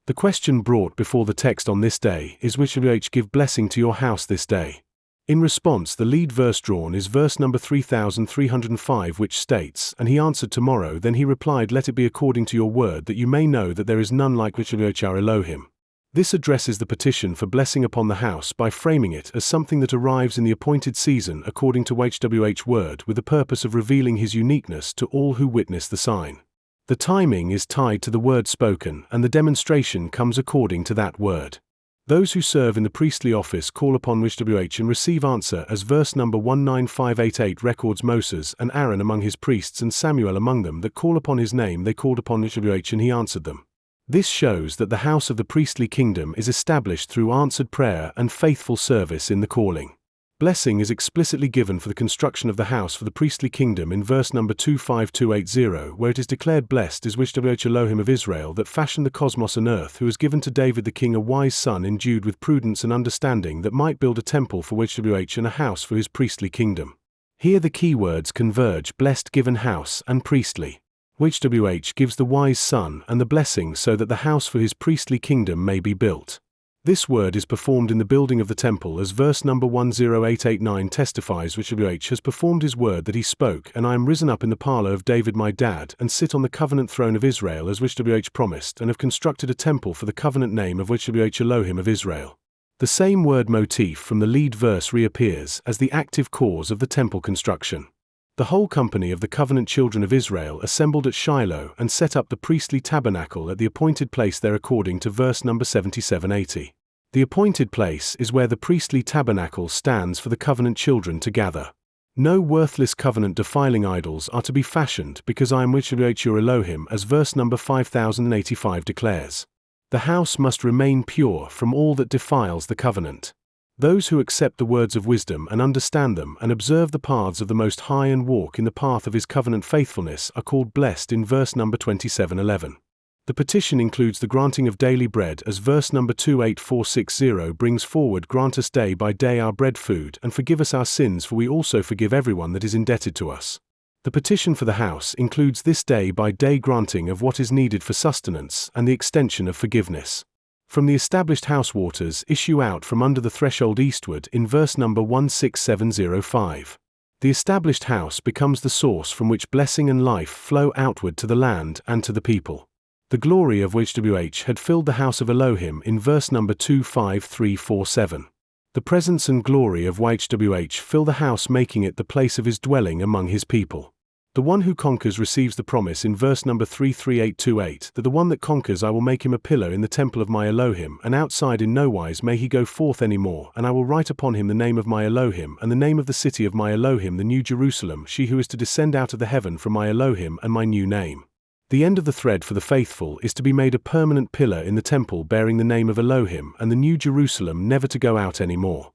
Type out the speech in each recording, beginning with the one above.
The question brought before the text on this day is YHWH give blessing to your house this day. In response, the lead verse drawn is verse number 3305, which states, "And he answered tomorrow, then he replied, let it be according to your word, that you may know that there is none like YHWH our Elohim." This addresses the petition for blessing upon the house by framing it as something that arrives in the appointed season according to YHWH word, with the purpose of revealing his uniqueness to all who witness the sign. The timing is tied to the word spoken, and the demonstration comes according to that word. Those who serve in the priestly office call upon YHWH and receive answer, as verse number 19588 records. Moses and Aaron among his priests and Samuel among them that call upon his name, they called upon YHWH and he answered them. This shows that the house of the priestly kingdom is established through answered prayer and faithful service in the calling. Blessing is explicitly given for the construction of the house for the priestly kingdom in verse number 25280, where it is declared, "Blessed is YHWH Elohim of Israel that fashioned the cosmos and earth, who has given to David the king a wise son endued with prudence and understanding, that might build a temple for YHWH and a house for his priestly kingdom." Here the key words converge: blessed, given, house, and priestly. YHWH gives the wise son and the blessing so that the house for his priestly kingdom may be built. This word is performed in the building of the temple, as verse number 10889 testifies. YHWH has performed his word that he spoke, "And I am risen up in the parlor of David my dad, and sit on the covenant throne of Israel as YHWH promised, and have constructed a temple for the covenant name of YHWH Elohim of Israel." The same word motif from the lead verse reappears as the active cause of the temple construction. The whole company of the covenant children of Israel assembled at Shiloh and set up the priestly tabernacle at the appointed place there according to verse number 7780. The appointed place is where the priestly tabernacle stands for the covenant children to gather. No worthless covenant defiling idols are to be fashioned, because I am YHWH your Elohim, as verse number 5085 declares. The house must remain pure from all that defiles the covenant. Those who accept the words of wisdom and understand them and observe the paths of the Most High and walk in the path of his covenant faithfulness are called blessed in verse number 2711. The petition includes the granting of daily bread, as verse number 28460 brings forward, "Grant us day by day our bread food, and forgive us our sins, for we also forgive everyone that is indebted to us." The petition for the house includes this day by day granting of what is needed for sustenance and the extension of forgiveness. From the established house waters issue out from under the threshold eastward in verse number 16705. The established house becomes the source from which blessing and life flow outward to the land and to the people. The glory of YHWH had filled the house of Elohim in verse number 25347. The presence and glory of YHWH fill the house, making it the place of his dwelling among his people. The one who conquers receives the promise in verse number 33828 that the one that conquers I will make him a pillar in the temple of my Elohim, and outside in no wise may he go forth any more, and I will write upon him the name of my Elohim and the name of the city of my Elohim, the new Jerusalem, she who is to descend out of the heaven from my Elohim, and my new name. The end of the thread for the faithful is to be made a permanent pillar in the temple bearing the name of Elohim and the new Jerusalem, never to go out any more.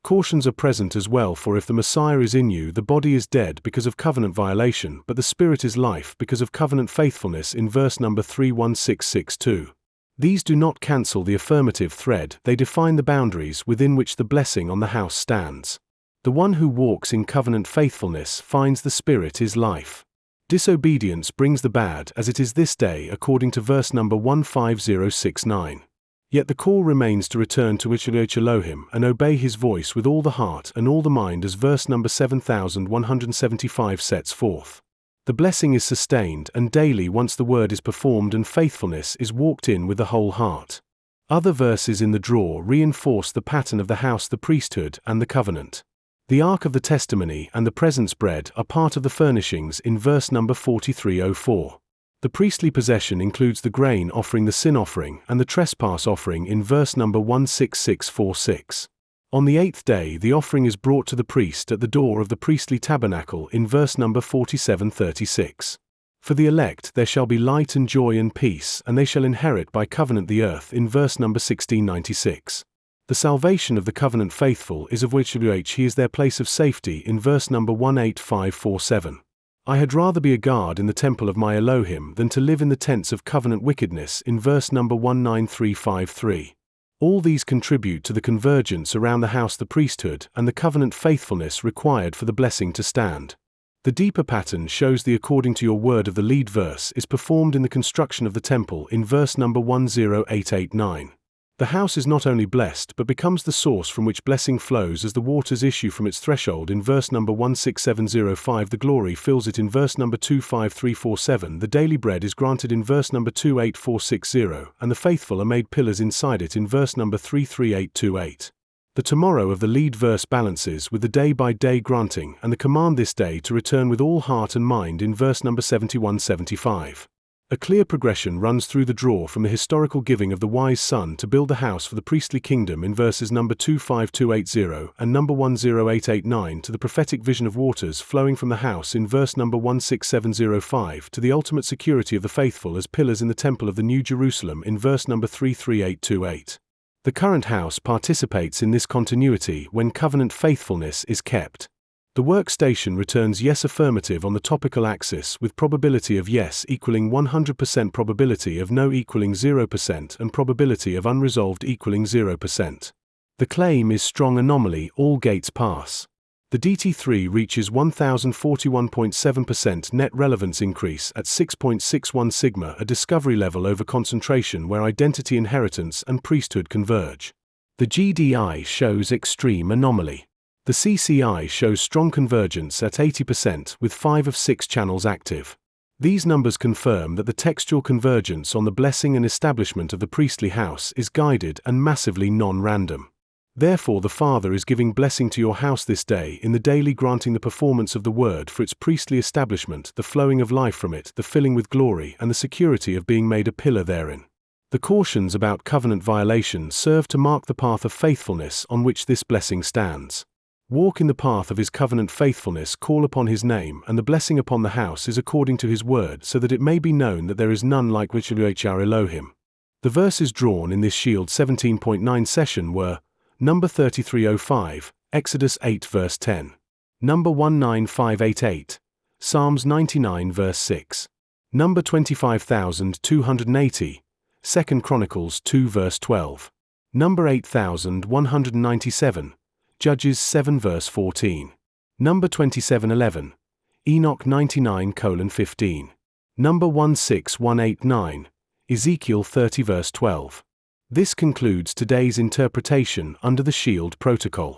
Cautions are present as well, for if the Messiah is in you, the body is dead because of covenant violation, but the spirit is life because of covenant faithfulness in verse number 31662. These do not cancel the affirmative thread, they define the boundaries within which the blessing on the house stands. The one who walks in covenant faithfulness finds the spirit is life. Disobedience brings the bad, as it is this day according to verse number 15069. Yet the call remains to return to YHWH Elohim and obey his voice with all the heart and all the mind, as verse number 7175 sets forth. The blessing is sustained and daily once the word is performed and faithfulness is walked in with the whole heart. Other verses in the drawer reinforce the pattern of the house, the priesthood, and the covenant. The ark of the testimony and the presence bread are part of the furnishings in verse number 4304. The priestly possession includes the grain offering, the sin offering, and the trespass offering in verse number 16646. On the 8th day the offering is brought to the priest at the door of the priestly tabernacle in verse number 4736. For the elect there shall be light and joy and peace, and they shall inherit by covenant the earth in verse number 1696. The salvation of the covenant faithful is of YHWH, he is their place of safety in verse number 18547. I had rather be a guard in the temple of my Elohim than to live in the tents of covenant wickedness in verse number 19353. All these contribute to the convergence around the house, the priesthood, and the covenant faithfulness required for the blessing to stand. The deeper pattern shows the according to your word of the lead verse is performed in the construction of the temple in verse number 10889. The house is not only blessed but becomes the source from which blessing flows as the waters issue from its threshold in verse number 16705. The glory fills it in verse number 25347. The daily bread is granted in verse number 28460, and the faithful are made pillars inside it in verse number 33828. The tomorrow of the lead verse balances with the day-by-day granting and the command this day to return with all heart and mind in verse number 7175. A clear progression runs through the draw from the historical giving of the wise son to build the house for the priestly kingdom in verses number 25280 and number 10889 to the prophetic vision of waters flowing from the house in verse number 16705 to the ultimate security of the faithful as pillars in the temple of the New Jerusalem in verse number 33828. The current house participates in this continuity when covenant faithfulness is kept. The workstation returns yes affirmative on the topical axis with probability of yes equaling 100%, probability of no equaling 0%, and probability of unresolved equaling 0%. The claim is strong anomaly, all gates pass. The DT3 reaches 1041.7% net relevance increase at 6.61 sigma, a discovery level over concentration where identity inheritance and priesthood converge. The GDI shows extreme anomaly. The CCI shows strong convergence at 80% with 5 of 6 channels active. These numbers confirm that the textual convergence on the blessing and establishment of the priestly house is guided and massively non-random. Therefore the Father is giving blessing to your house this day in the daily granting the performance of the word for its priestly establishment, the flowing of life from it, the filling with glory, and the security of being made a pillar therein. The cautions about covenant violation serve to mark the path of faithfulness on which this blessing stands. Walk in the path of his covenant faithfulness, call upon his name, and the blessing upon the house is according to his word, so that it may be known that there is none like YHWH our Elohim. The verses drawn in this Shield 17.9 session were number 3305, Exodus 8 verse 10. Number 19588, Psalms 99 verse 6. Number 25280, 2 Chronicles 2 verse 12. Number 8197, Judges 7 verse 14. Number 2711, Enoch 99:15. Number 16189, Ezekiel 30 verse 12. This concludes today's interpretation under the Shield Protocol.